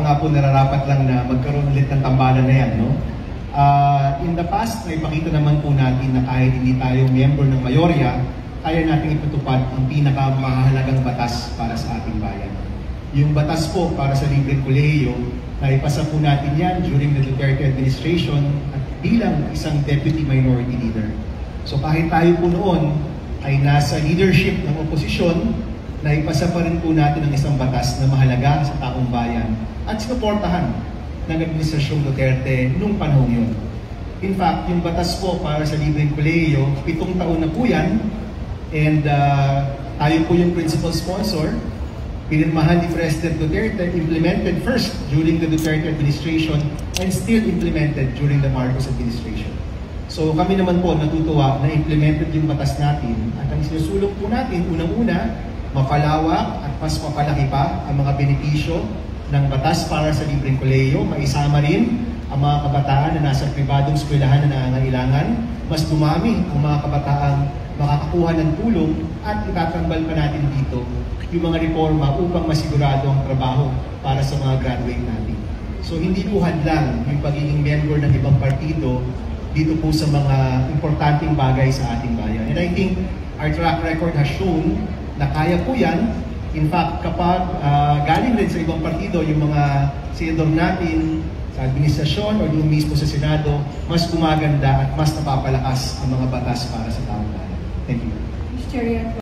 nga po nararapat lang na magkaroon ulit ng tambalan na yan, no? In the past, naipakita naman po natin na kahit hindi tayo member ng mayorya, kaya natin ipatupad ang pinakamahalagang batas para sa ating bayan. Yung batas po para sa libreng kolehiyo, naipasa po natin yan during the Duterte administration at bilang isang deputy minority leader. So kahit tayo po noon ay nasa leadership ng oposisyon, naipasa pa rin po natin ang isang batas na mahalaga sa taong bayan at sinuportahan ng Administrasyong Duterte noong panahon yun. In fact, yung batas po para sa libreng kolehiyo, 7 taon na po yan, and tayo po yung principal sponsor. Pinirmahan ni President Duterte, implemented first during the Duterte administration and still implemented during the Marcos administration. So kami naman po natutuwa na implemented yung batas natin at ang sinusulong po natin, unang-una, mapalawak at mas mapalaki pa ang mga benepisyo ng batas para sa libreng kolehiyo, maisama rin ang mga kabataan na nasa pribadong eskwelahan na nangangailangan, mas dumami ang mga kabataang makakakuha ng tulong at itatambal pa natin dito yung mga reforma upang masigurado ang trabaho para sa mga graduate natin. So hindi po hadlang yung pagiging member ng ibang partido dito po sa mga importanteng bagay sa ating bayan. And I think our track record has shown na kaya po yan. In fact, kapag galing rin sa ibang partido, yung mga senador natin sa administrasyon o yung mismo sa Senado, mas gumaganda at mas napapalakas ang mga batas para sa taong bayan. Thank you.